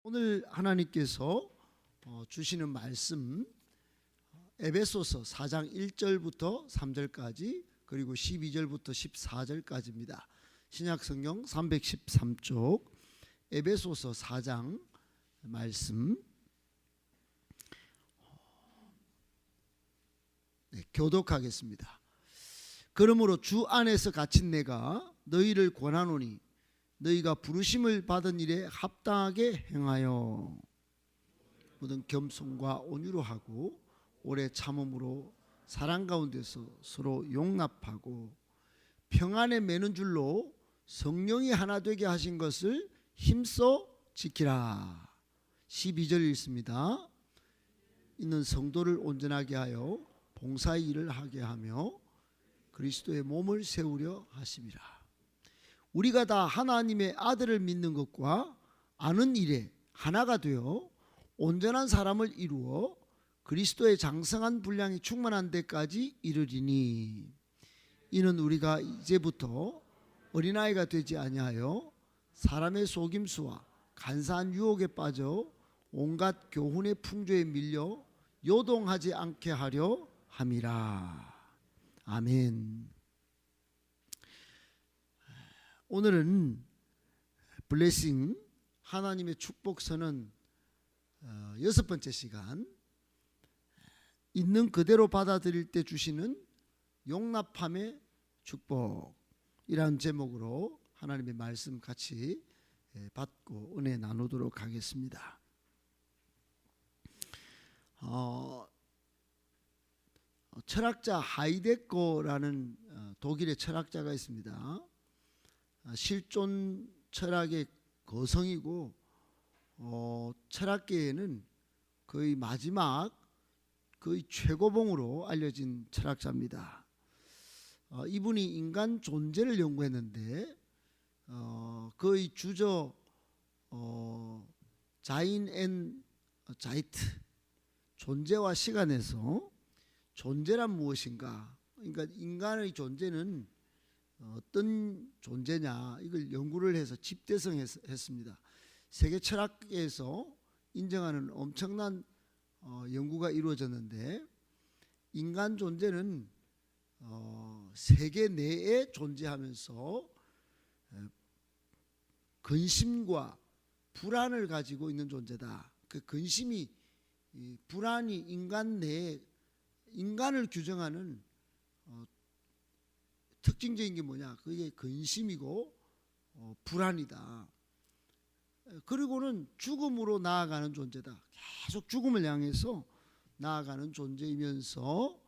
오늘 하나님께서 주시는 말씀 에베소서 4장 1절부터 3절까지 그리고 12절부터 14절까지입니다. 신약성경 313쪽 에베소서 4장 말씀 교독하겠습니다. 그러므로 주 안에서 갇힌 내가 너희를 권하노니 너희가 부르심을 받은 일에 합당하게 행하여 모든 겸손과 온유로 하고 오래 참음으로 사랑 가운데서 서로 용납하고 평안에 매는 줄로 성령이 하나 되게 하신 것을 힘써 지키라. 12절 읽습니다. 이는 성도를 온전하게 하여 봉사의 일을 하게 하며 그리스도의 몸을 세우려 하심이라. 우리가 다 하나님의 아들을 믿는 것과 아는 일에 하나가 되어 온전한 사람을 이루어 그리스도의 장성한 분량이 충만한 데까지 이르리니 이는 우리가 이제부터 어린아이가 되지 아니하여 사람의 속임수와 간사한 유혹에 빠져 온갖 교훈의 풍조에 밀려 요동하지 않게 하려 함이라. 아멘. 오늘은 블레싱 하나님의 축복 선언 6번째 시간, 있는 그대로 받아들일 때 주시는 용납함의 축복이라는 제목으로 하나님의 말씀 같이 받고 은혜 나누도록 하겠습니다. 철학자 하이데거라는 독일의 철학자가 있습니다. 실존 철학의 거성이고 철학계에는 거의 마지막 거의 최고봉으로 알려진 철학자입니다. 이분이 인간 존재를 연구했는데 거의 주저 자인 앤 자이트, 존재와 시간에서 존재란 무엇인가, 그러니까 인간의 존재는 어떤 존재냐, 이걸 연구를 해서 집대성했습니다. 세계 철학계에서 인정하는 엄청난 연구가 이루어졌는데, 인간 존재는 세계 내에 존재하면서 근심과 불안을 가지고 있는 존재다. 그 근심이, 불안이 인간 내에, 인간을 규정하는 특징적인 게 뭐냐, 그게 근심이고 불안이다. 그리고는 죽음으로 나아가는 존재다. 계속 죽음을 향해서 나아가는 존재이면서,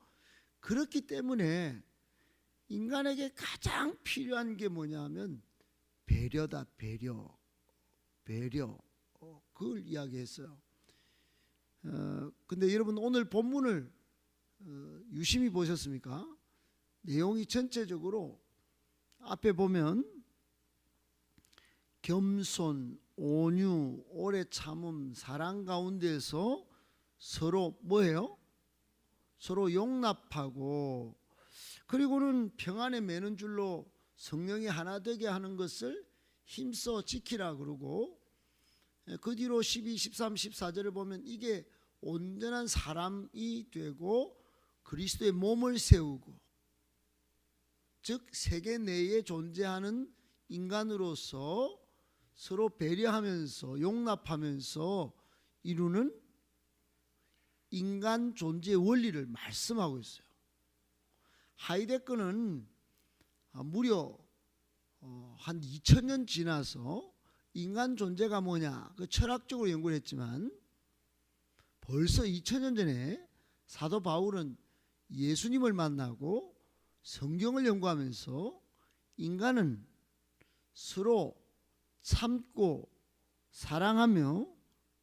그렇기 때문에 인간에게 가장 필요한 게 뭐냐면 배려다. 배려. 그걸 이야기했어요. 근데 여러분 오늘 본문을 유심히 보셨습니까? 내용이 전체적으로 앞에 보면 겸손, 온유, 오래 참음, 사랑 가운데서 서로 뭐예요? 서로 용납하고, 그리고는 평안에 매는 줄로 성령이 하나 되게 하는 것을 힘써 지키라 그러고, 그 뒤로 12, 13, 14절을 보면 이게 온전한 사람이 되고 그리스도의 몸을 세우고, 즉 세계 내에 존재하는 인간으로서 서로 배려하면서 용납하면서 이루는 인간 존재의 원리를 말씀하고 있어요. 하이데거는 무려 한 2000년 지나서 인간 존재가 뭐냐, 그 철학적으로 연구를 했지만, 벌써 2000년 전에 사도 바울은 예수님을 만나고 성경을 연구하면서 인간은 서로 참고 사랑하며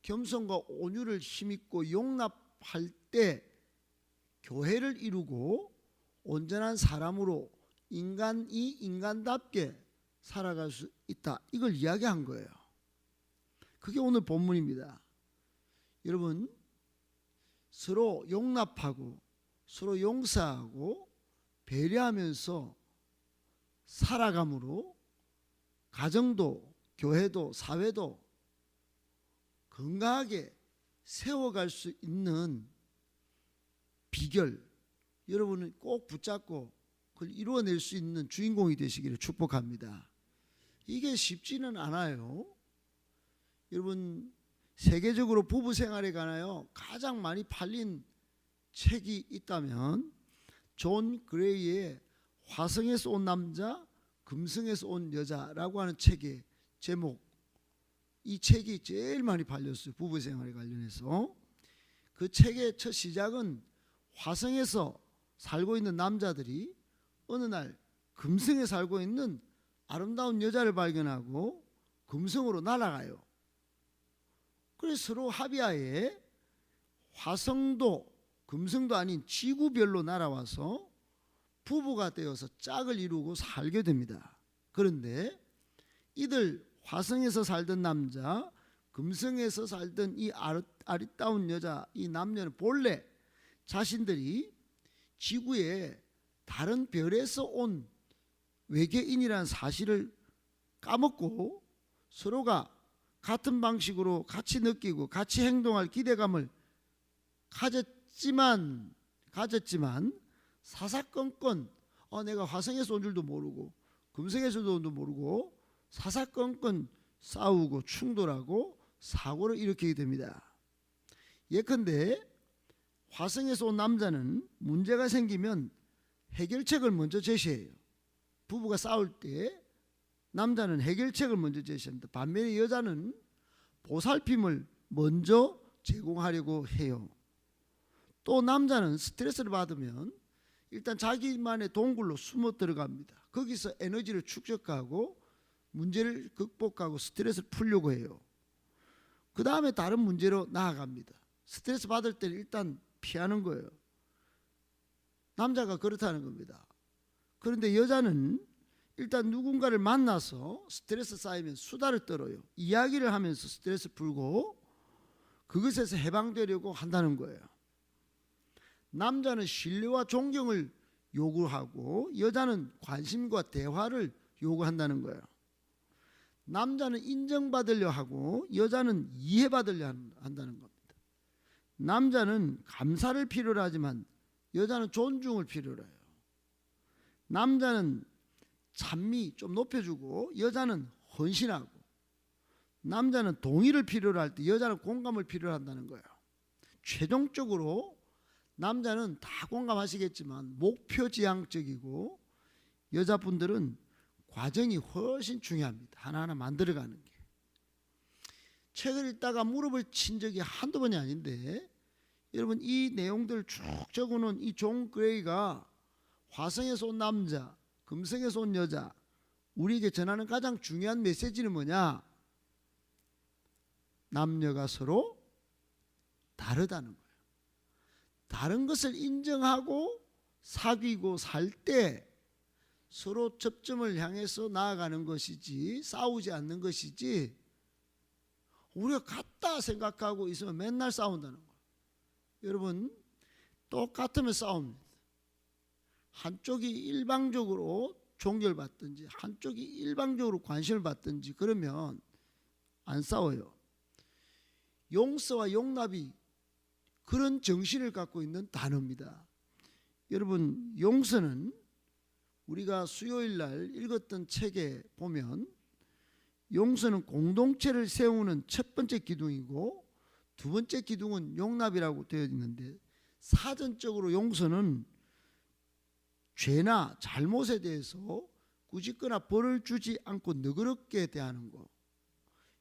겸손과 온유를 힘입고 용납할 때 교회를 이루고 온전한 사람으로 인간이 인간답게 살아갈 수 있다, 이걸 이야기한 거예요. 그게 오늘 본문입니다. 여러분, 서로 용납하고 서로 용서하고 배려하면서 살아감으로 가정도 교회도 사회도 건강하게 세워갈 수 있는 비결, 여러분은 꼭 붙잡고 그걸 이루어낼 수 있는 주인공이 되시기를 축복합니다. 이게 쉽지는 않아요. 여러분, 세계적으로 부부 생활에 관하여 가장 많이 팔린 책이 있다면 존 그레이의 화성에서 온 남자, 금성에서 온 여자라고 하는 책의 제목, 이 책이 제일 많이 팔렸어요. 부부 생활에 관련해서. 그 책의 첫 시작은 화성에서 살고 있는 남자들이 어느 날 금성에 살고 있는 아름다운 여자를 발견하고 금성으로 날아가요. 그래서 서로 합의하에 화성도 금성도 아닌 지구별로 날아와서 부부가 되어서 짝을 이루고 살게 됩니다. 그런데 이들 화성에서 살던 남자, 금성에서 살던 이 아리따운 여자, 이 남녀는 본래 자신들이 지구에 다른 별에서 온 외계인이라는 사실을 까먹고 서로가 같은 방식으로 같이 느끼고 같이 행동할 기대감을 가졌지만 사사건건 내가 화성에서 온 줄도 모르고 금성에서 온 줄도 모르고 사사건건 싸우고 충돌하고 사고를 일으키게 됩니다. 예컨대 화성에서 온 남자는 문제가 생기면 해결책을 먼저 제시해요. 부부가 싸울 때 남자는 해결책을 먼저 제시합니다. 반면에 여자는 보살핌을 먼저 제공하려고 해요. 또 남자는 스트레스를 받으면 일단 자기만의 동굴로 숨어 들어갑니다. 거기서 에너지를 축적하고 문제를 극복하고 스트레스를 풀려고 해요. 그 다음에 다른 문제로 나아갑니다. 스트레스 받을 때는 일단 피하는 거예요. 남자가 그렇다는 겁니다. 그런데 여자는 일단 누군가를 만나서 스트레스 쌓이면 수다를 떨어요. 이야기를 하면서 스트레스 풀고 그것에서 해방되려고 한다는 거예요. 남자는 신뢰와 존경을 요구하고 여자는 관심과 대화를 요구한다는 거예요. 남자는 인정받으려 하고 여자는 이해받으려 한다는 겁니다. 남자는 감사를 필요로 하지만 여자는 존중을 필요로 해요. 남자는 찬미 좀 높여주고 여자는 헌신하고, 남자는 동의를 필요로 할 때 여자는 공감을 필요로 한다는 거예요. 최종적으로 남자는 다 공감하시겠지만 목표지향적이고 여자분들은 과정이 훨씬 중요합니다. 하나하나 만들어가는 게. 책을 읽다가 무릎을 친 적이 한두 번이 아닌데 여러분, 이 내용들을 쭉 적어놓은 이 존 그레이가 화성에서 온 남자, 금성에서 온 여자, 우리에게 전하는 가장 중요한 메시지는 뭐냐? 남녀가 서로 다르다는 거예요. 다른 것을 인정하고 사귀고 살 때 서로 접점을 향해서 나아가는 것이지 싸우지 않는 것이지, 우리가 같다 생각하고 있으면 맨날 싸운다는 거예요. 여러분, 똑같으면 싸웁니다. 한쪽이 일방적으로 종교를 받든지 한쪽이 일방적으로 관심을 받든지 그러면 안 싸워요. 용서와 용납이 그런 정신을 갖고 있는 단어입니다. 여러분, 용서는 우리가 수요일 날 읽었던 책에 보면 용서는 공동체를 세우는 첫 번째 기둥이고 두 번째 기둥은 용납이라고 되어 있는데, 사전적으로 용서는 죄나 잘못에 대해서 꾸짖거나 벌을 주지 않고 너그럽게 대하는 것,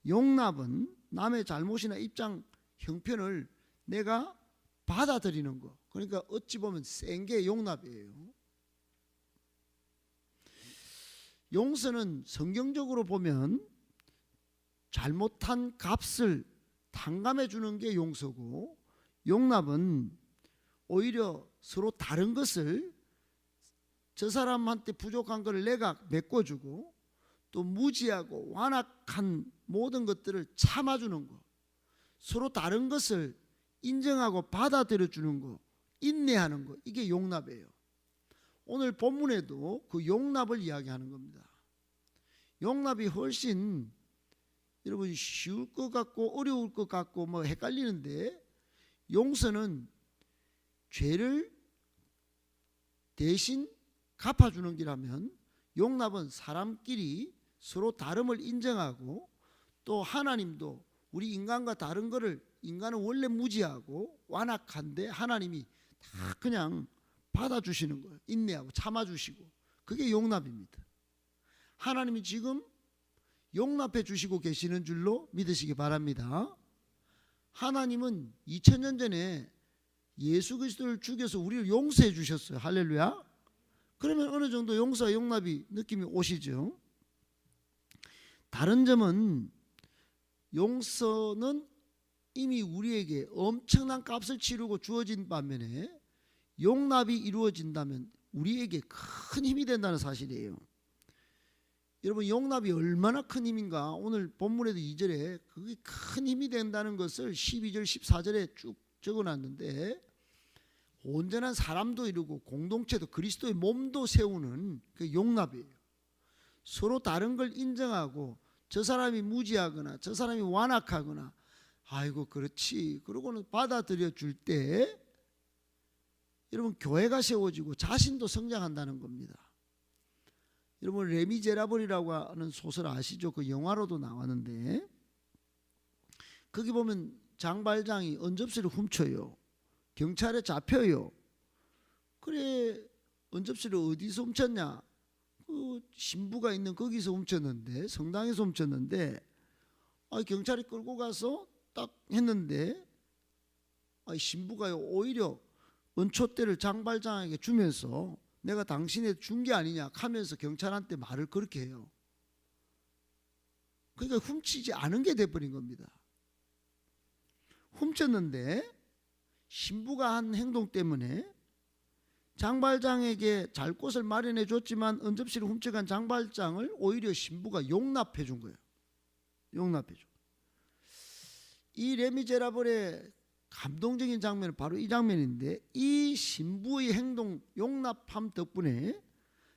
용납은 남의 잘못이나 입장, 형편을 내가 받아들이는 것, 그러니까 어찌 보면 센 게 용납이에요. 용서는 성경적으로 보면 잘못한 값을 탕감해 주는 게 용서고, 용납은 오히려 서로 다른 것을, 저 사람한테 부족한 것을 내가 메꿔주고 또 무지하고 완악한 모든 것들을 참아주는 것, 서로 다른 것을 인정하고 받아들여주는 것, 인내하는 것, 이게 용납이에요. 오늘 본문에도 그 용납을 이야기하는 겁니다. 용납이 훨씬 여러분 쉬울 것 같고 어려울 것 같고 뭐 헷갈리는데, 용서는 죄를 대신 갚아주는 기라면, 용납은 사람끼리 서로 다름을 인정하고, 또 하나님도 우리 인간과 다른 거를, 인간은 원래 무지하고 완악한데 하나님이 다 그냥 받아주시는 거예요. 인내하고 참아주시고. 그게 용납입니다. 하나님이 지금 용납해 주시고 계시는 줄로 믿으시기 바랍니다. 하나님은 2000년 전에 예수 그리스도를 죽여서 우리를 용서해 주셨어요. 할렐루야. 그러면 어느 정도 용서와 용납이 느낌이 오시죠. 다른 점은, 용서는 이미 우리에게 엄청난 값을 치르고 주어진 반면에, 용납이 이루어진다면 우리에게 큰 힘이 된다는 사실이에요. 여러분, 용납이 얼마나 큰 힘인가, 오늘 본문에도 2절에 그게 큰 힘이 된다는 것을 12절 14절에 쭉 적어놨는데, 온전한 사람도 이루고 공동체도, 그리스도의 몸도 세우는 그 용납이에요. 서로 다른 걸 인정하고, 저 사람이 무지하거나 저 사람이 완악하거나 아이고 그렇지 그러고는 받아들여 줄 때, 여러분 교회가 세워지고 자신도 성장한다는 겁니다. 여러분 레미제라블이라고 하는 소설 아시죠? 그 영화로도 나왔는데, 거기 보면 장발장이 언접시를 훔쳐요. 경찰에 잡혀요. 그래, 언접시를 어디서 훔쳤냐? 그 신부가 있는 거기서 훔쳤는데, 성당에서 훔쳤는데, 경찰이 끌고 가서 딱 했는데, 신부가요 오히려 은초대를 장발장에게 주면서 내가 당신에 준 게 아니냐 하면서 경찰한테 말을 그렇게 해요. 그러니까 훔치지 않은 게 돼버린 겁니다. 훔쳤는데 신부가 한 행동 때문에 장발장에게 잘 곳을 마련해 줬지만, 은접시를 훔쳐간 장발장을 오히려 신부가 용납해 준 거예요. 용납해 준. 이 레미제라블의 감동적인 장면은 바로 이 장면인데, 이 신부의 행동, 용납함 덕분에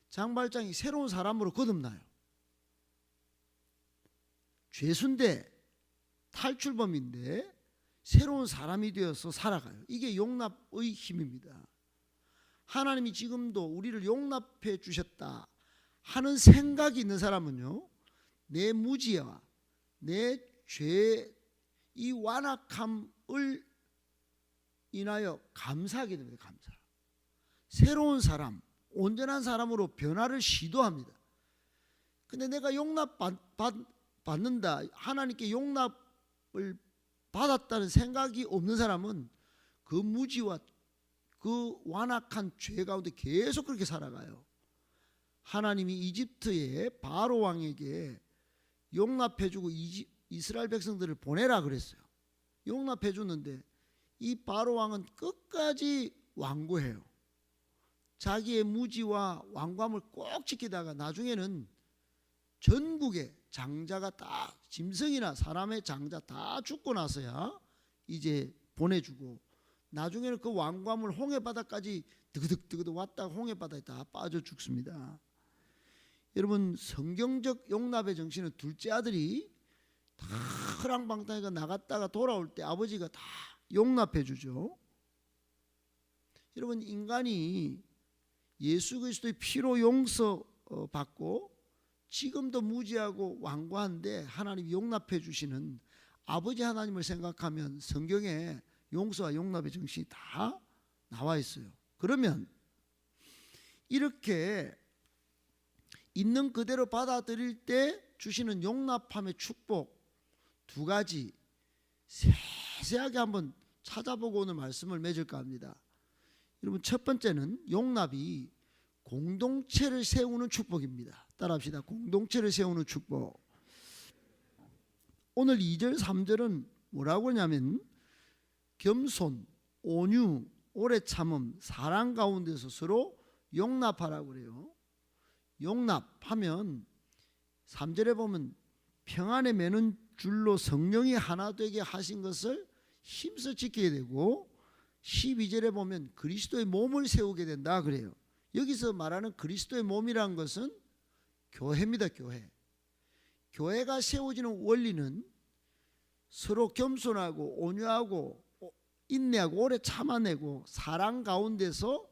장발장이 새로운 사람으로 거듭나요. 죄수인데, 탈출범인데 새로운 사람이 되어서 살아가요. 이게 용납의 힘입니다. 하나님이 지금도 우리를 용납해 주셨다 하는 생각이 있는 사람은요, 내 무지와 내 죄, 이 완악함을 인하여 감사하게 됩니다. 감사. 새로운 사람, 온전한 사람으로 변화를 시도합니다. 근데 내가 용납받는다, 하나님께 용납을 받았다는 생각이 없는 사람은 그 무지와 그 완악한 죄 가운데 계속 그렇게 살아가요. 하나님이 이집트의 바로 왕에게 용납해주고 이스라엘 백성들을 보내라 그랬어요. 용납해주는데 이 바로 왕은 끝까지 완고해요. 자기의 무지와 완고함을 꼭 지키다가 나중에는 전국의 장자가 다, 짐승이나 사람의 장자 다 죽고 나서야 이제 보내주고, 나중에는 그 왕관을 홍해바다까지 드그득 왔다가 홍해바다에 다 빠져 죽습니다. 여러분, 성경적 용납의 정신은 둘째 아들이 다 허랑방탕하게 나갔다가 돌아올 때 아버지가 다 용납해 주죠. 여러분, 인간이 예수 그리스도의 피로 용서받고 지금도 무지하고 완고한데 하나님이 용납해 주시는 아버지 하나님을 생각하면 성경에 용서와 용납의 정신이 다 나와 있어요. 그러면 이렇게 있는 그대로 받아들일 때 주시는 용납함의 축복 두 가지 세세하게 한번 찾아보고 오늘 말씀을 맺을까 합니다. 여러분, 첫 번째는 용납이 공동체를 세우는 축복입니다. 따라합시다. 공동체를 세우는 축복. 오늘 2절 3절은 뭐라고 하냐면 겸손, 온유, 오래 참음, 사랑 가운데서 서로 용납하라고 그래요. 용납하면 3절에 보면 평안에 매는 줄로 성령이 하나 되게 하신 것을 힘써 지켜야 되고, 12절에 보면 그리스도의 몸을 세우게 된다 그래요. 여기서 말하는 그리스도의 몸이라는 것은 교회입니다. 교회. 교회가 세워지는 원리는 서로 겸손하고 온유하고 인내하고 오래 참아내고 사랑 가운데서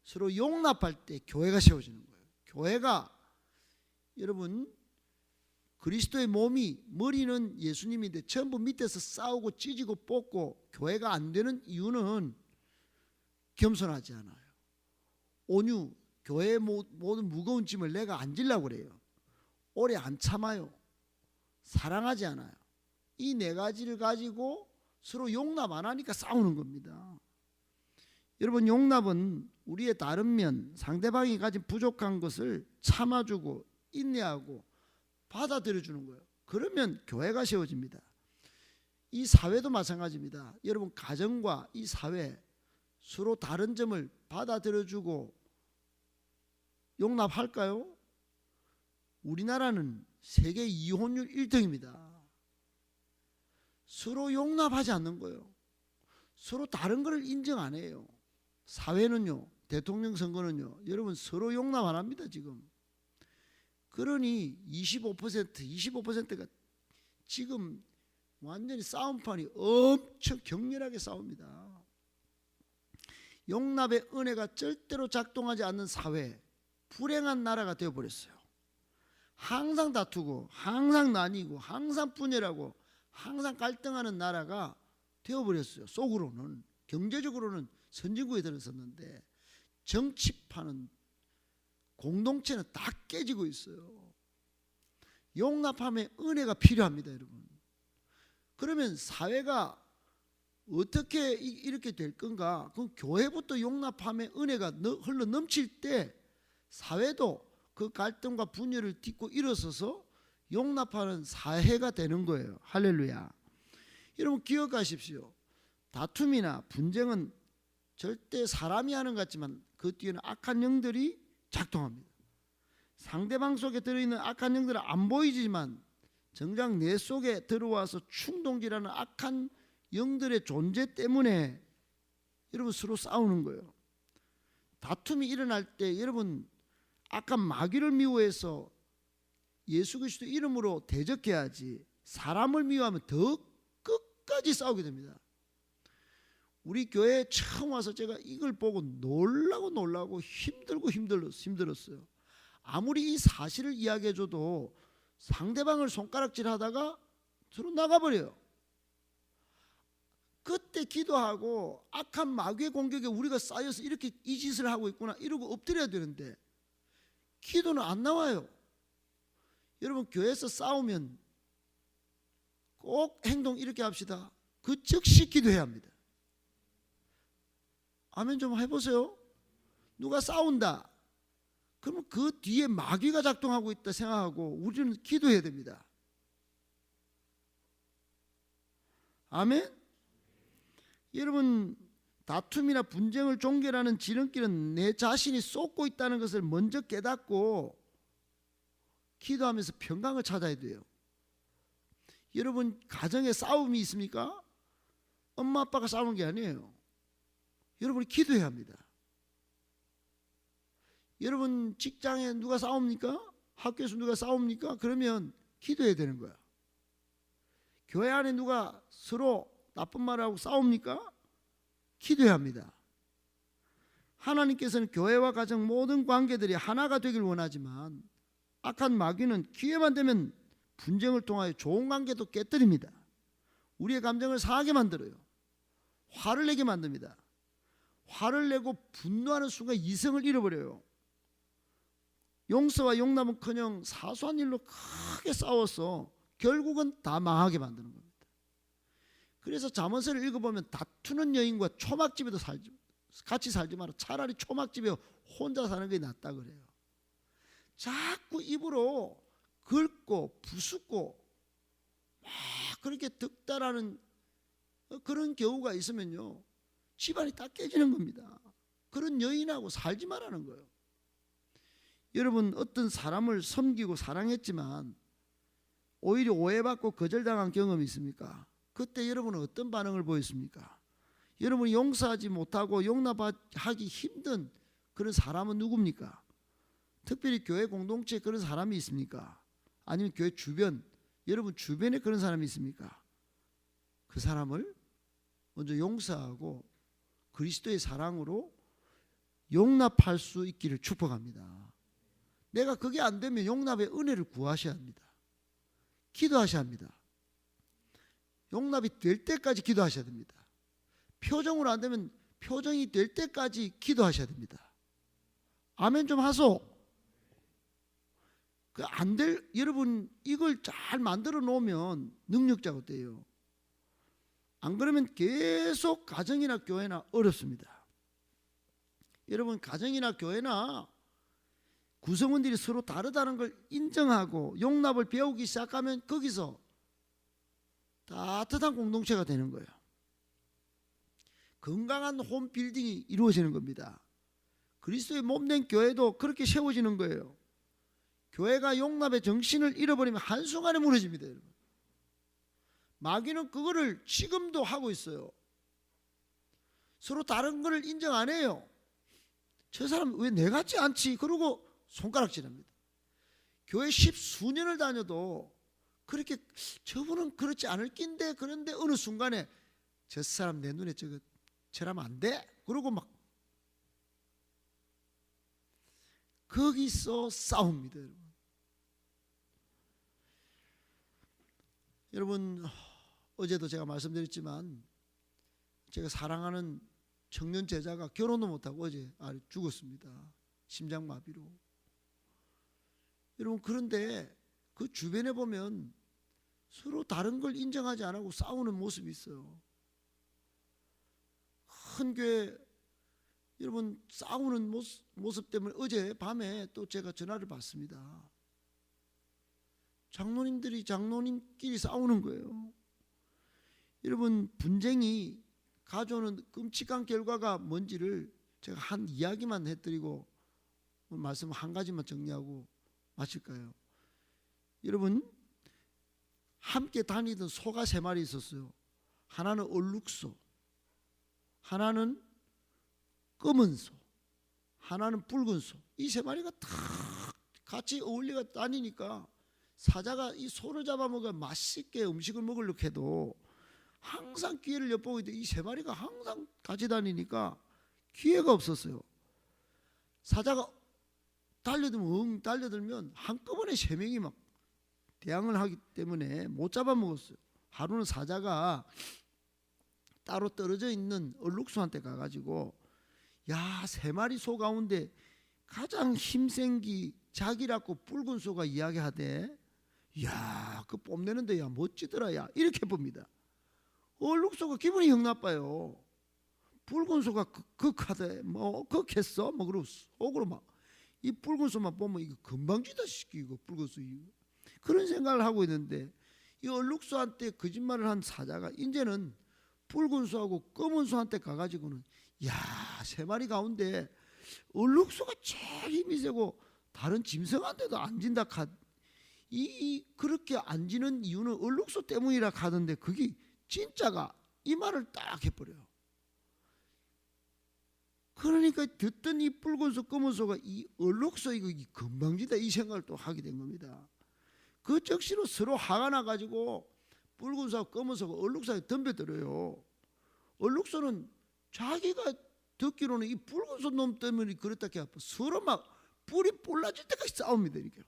서로 용납할 때 교회가 세워지는 거예요. 교회가 여러분 그리스도의 몸이 머리는 예수님인데 전부 밑에서 싸우고 찢고 뽑고 교회가 안 되는 이유는 겸손하지 않아요. 온유, 교회의 모든 무거운 짐을 내가 안 지려고 그래요. 오래 안 참아요. 사랑하지 않아요. 이 네 가지를 가지고 서로 용납 안 하니까 싸우는 겁니다. 여러분, 용납은 우리의 다른 면, 상대방이 가진 부족한 것을 참아주고 인내하고 받아들여주는 거예요. 그러면 교회가 세워집니다. 이 사회도 마찬가지입니다. 여러분, 가정과 이 사회 서로 다른 점을 받아들여주고 용납할까요? 우리나라는 세계 이혼율 1등입니다. 서로 용납하지 않는 거예요. 서로 다른 것을 인정 안 해요. 사회는요, 대통령 선거는요, 여러분 서로 용납 안 합니다 지금. 그러니 25%가 지금 완전히 싸움판이 엄청 격렬하게 싸웁니다. 용납의 은혜가 절대로 작동하지 않는 사회, 불행한 나라가 되어버렸어요. 항상 다투고 항상 나뉘고 항상 분열하고 항상 갈등하는 나라가 되어버렸어요. 속으로는, 경제적으로는 선진국에 들어섰는데 정치판은, 공동체는 다 깨지고 있어요. 용납함의 은혜가 필요합니다 여러분. 그러면 사회가 어떻게 이렇게 될 건가? 그럼 교회부터 용납함의 은혜가 흘러 넘칠 때 사회도 그 갈등과 분열을 딛고 일어서서 용납하는 사회가 되는 거예요. 할렐루야. 여러분 기억하십시오. 다툼이나 분쟁은 절대 사람이 하는 것 같지만 그 뒤에는 악한 영들이 작동합니다. 상대방 속에 들어있는 악한 영들은 안 보이지만 정작 내 속에 들어와서 충동질하는 악한 영들의 존재 때문에 여러분 서로 싸우는 거예요. 다툼이 일어날 때 여러분 악한 마귀를 미워해서 예수 그리스도 이름으로 대적해야지, 사람을 미워하면 더 끝까지 싸우게 됩니다. 우리 교회에 처음 와서 제가 이걸 보고 놀라고 힘들었어요. 아무리 이 사실을 이야기해줘도 상대방을 손가락질 하다가 서로 나가버려요. 그때 기도하고 악한 마귀의 공격에 우리가 쌓여서 이렇게 이 짓을 하고 있구나 이러고 엎드려야 되는데 기도는 안 나와요. 여러분 교회에서 싸우면 꼭 행동 이렇게 합시다. 그 즉시 기도해야 합니다. 아멘 좀 해보세요. 누가 싸운다. 그러면 그 뒤에 마귀가 작동하고 있다 생각하고 우리는 기도해야 됩니다. 아멘. 여러분 다툼이나 분쟁을 종결하는 지름길은 내 자신이 쏟고 있다는 것을 먼저 깨닫고 기도하면서 평강을 찾아야 돼요. 여러분 가정에 싸움이 있습니까? 엄마 아빠가 싸우는 게 아니에요. 여러분이 기도해야 합니다. 여러분 직장에 누가 싸웁니까? 학교에서 누가 싸웁니까? 그러면 기도해야 되는 거야. 교회 안에 누가 서로 나쁜 말을 하고 싸웁니까? 기도해야 합니다. 하나님께서는 교회와 가정 모든 관계들이 하나가 되길 원하지만 악한 마귀는 기회만 되면 분쟁을 통하여 좋은 관계도 깨뜨립니다. 우리의 감정을 상하게 만들어요. 화를 내게 만듭니다. 화를 내고 분노하는 순간 이성을 잃어버려요. 용서와 용납은커녕 사소한 일로 크게 싸워서 결국은 다 망하게 만드는 겁니다. 그래서 잠언서를 읽어보면 다투는 여인과 초막집에도 같이 살지 마라. 차라리 초막집에 혼자 사는 게 낫다 그래요. 자꾸 입으로 긁고 부수고 막 그렇게 득달하는 그런 경우가 있으면요 집안이 다 깨지는 겁니다. 그런 여인하고 살지 말라는 거예요. 여러분 어떤 사람을 섬기고 사랑했지만 오히려 오해받고 거절당한 경험이 있습니까? 그때 여러분은 어떤 반응을 보였습니까? 여러분이 용서하지 못하고 용납하기 힘든 그런 사람은 누굽니까? 특별히 교회 공동체에 그런 사람이 있습니까? 아니면 교회 주변, 여러분 주변에 그런 사람이 있습니까? 그 사람을 먼저 용서하고 그리스도의 사랑으로 용납할 수 있기를 축복합니다. 내가 그게 안 되면 용납의 은혜를 구하셔야 합니다. 기도하셔야 합니다. 용납이 될 때까지 기도하셔야 됩니다. 표정으로 안 되면 표정이 될 때까지 기도하셔야 됩니다. 아멘 좀 하소. 안 될, 여러분 이걸 잘 만들어 놓으면 능력자가 돼요. 안 그러면 계속 가정이나 교회나 어렵습니다. 여러분 가정이나 교회나 구성원들이 서로 다르다는 걸 인정하고 용납을 배우기 시작하면 거기서 따뜻한 공동체가 되는 거예요. 건강한 홈 빌딩이 이루어지는 겁니다. 그리스도의 몸된 교회도 그렇게 세워지는 거예요. 교회가 용납의 정신을 잃어버리면 한순간에 무너집니다. 여러분. 마귀는 그거를 지금도 하고 있어요. 서로 다른 거를 인정 안 해요. 저 사람 왜 내 같지 않지? 그러고 손가락질합니다. 교회 10수년을 다녀도 그렇게 저분은 그렇지 않을 낀데, 그런데 어느 순간에 저 사람 내 눈에 저러면 안 돼? 그러고 막 거기서 싸웁니다. 여러분 어제도 제가 말씀드렸지만 제가 사랑하는 청년 제자가 결혼도 못하고 어제 죽었습니다. 심장마비로. 여러분 그런데 그 주변에 보면 서로 다른 걸 인정하지 않고 싸우는 모습이 있어요. 큰 교회 여러분 싸우는 모습 때문에 어제 밤에 또 제가 전화를 받습니다. 장로님들이 장로님끼리 싸우는 거예요. 여러분 분쟁이 가져오는 끔찍한 결과가 뭔지를 제가 한 이야기만 해드리고 말씀 한 가지만 정리하고 마칠까요? 여러분 함께 다니던 소가 3마리 있었어요. 하나는 얼룩소, 하나는 검은 소, 하나는 붉은 소. 이 3마리가 다 같이 어울려 다니니까 사자가 이 소를 잡아먹어 맛있게 음식을 먹으려고 해도 항상 기회를 엿보고 있는데 이 3마리가 항상 같이 다니니까 기회가 없었어요. 사자가 달려들면 한꺼번에 3명이 막 대항을 하기 때문에 못 잡아먹었어요. 하루는 사자가 따로 떨어져 있는 얼룩소한테 가가지고 야 3마리 소 가운데 가장 힘센 자기라고 붉은 소가 이야기하대. 야 그 뽐내는데 야 멋지더라 야 이렇게 봅니다. 얼룩소가 기분이 형 나빠요. 붉은 소가 극하대 뭐 극했어 뭐 그러고 속으로 막 이 붉은 소만 보면 이거 금방지다 시키고 붉은 소 이거. 그런 생각을 하고 있는데 이 얼룩소한테 거짓말을 한 사자가 이제는 붉은 소하고 검은 소한테 가가지고는 야 3마리 가운데 얼룩소가 제일 힘이 세고 다른 짐승한테도 안 진다 그렇게 안 지는 이유는 얼룩소 때문이라 하던데 그게 진짜가 이 말을 딱 해버려요. 그러니까 듣던 이 붉은 소 검은 소가 이 얼룩소 이거 금방지다 이 생각을 또 하게 된 겁니다. 그 적시로 서로 화가 나가지고 붉은 소와 검은 소가 얼룩소에 덤벼들어요. 얼룩소는 자기가 듣기로는 이 붉은 소 놈 때문에 그렇다 해서 서로 막 뿔이 볼라질 때까지 싸웁니다. 이렇게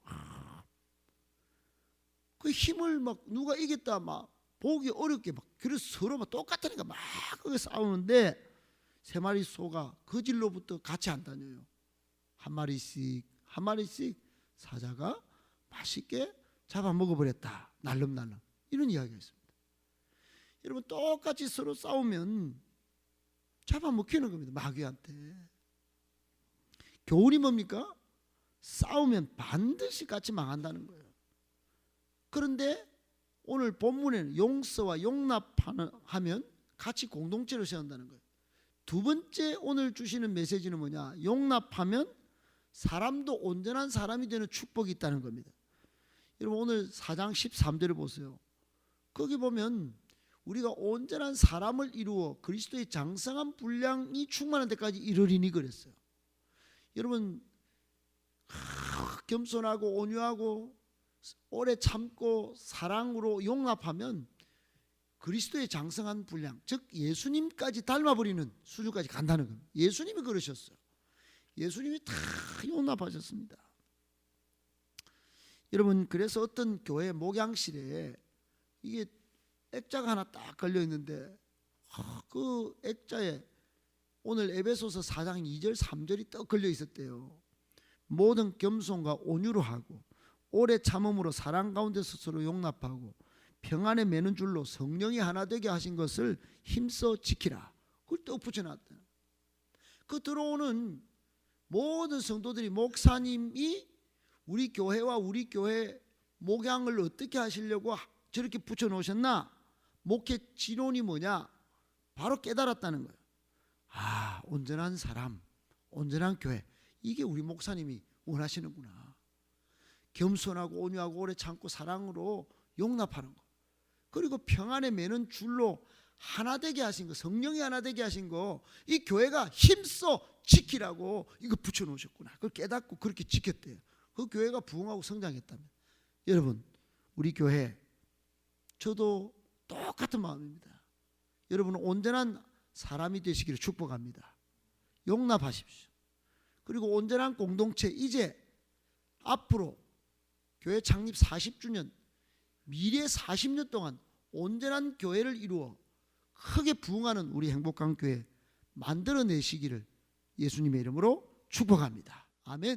그 힘을 막 누가 이겼다 막 보기 어렵게 막 그래서 서로 막 똑같으니까 막 그게 싸우는데 3마리 소가 그 질로부터 같이 안 다녀요. 한 마리씩 사자가 맛있게 잡아 먹어버렸다. 날름날름 이런 이야기가 있습니다. 여러분 똑같이 서로 싸우면 잡아먹히는 겁니다. 마귀한테. 교훈이 뭡니까? 싸우면 반드시 같이 망한다는 거예요. 그런데 오늘 본문에는 용서와 용납하면 같이 공동체를 세운다는 거예요. 두 번째 오늘 주시는 메시지는 뭐냐? 용납하면 사람도 온전한 사람이 되는 축복이 있다는 겁니다. 여러분 오늘 4장 13절을 보세요. 거기 보면 우리가 온전한 사람을 이루어 그리스도의 장성한 분량이 충만한 데까지 이르리니 그랬어요. 여러분 겸손하고 온유하고 오래 참고 사랑으로 용납하면 그리스도의 장성한 분량, 즉 예수님까지 닮아버리는 수준까지 간다는 겁니다. 예수님이 그러셨어요. 예수님이 다 용납하셨습니다. 여러분, 그래서 어떤 교회 목양실에 이게 액자가 하나 딱 걸려 있는데 그 액자에 오늘 에베소서 4장 2절 3절이 떡 걸려 있었대요. 모든 겸손과 온유로 하고 오래 참음으로 사랑 가운데서 서로 용납하고 평안에 매는 줄로 성령이 하나 되게 하신 것을 힘써 지키라. 그걸 떡 붙여놨다. 그 들어오는 모든 성도들이 목사님이 우리 교회와 우리 교회 목양을 어떻게 하시려고 저렇게 붙여놓으셨나? 목회 진원이 뭐냐? 바로 깨달았다는 거예요. 아, 온전한 사람, 온전한 교회, 이게 우리 목사님이 원하시는구나. 겸손하고 온유하고 오래 참고 사랑으로 용납하는 거, 그리고 평안에 매는 줄로 하나 되게 하신 거, 성령이 하나 되게 하신 거, 이 교회가 힘써 지키라고 이거 붙여놓으셨구나. 그걸 깨닫고 그렇게 지켰대요. 그 교회가 부흥하고 성장했다면, 여러분, 우리 교회, 저도 똑같은 마음입니다. 여러분은 온전한 사람이 되시기를 축복합니다. 용납하십시오. 그리고 온전한 공동체, 이제 앞으로 교회 창립 40주년, 미래 40년 동안 온전한 교회를 이루어 크게 부흥하는 우리 행복한 교회 만들어내시기를 예수님의 이름으로 축복합니다. 아멘.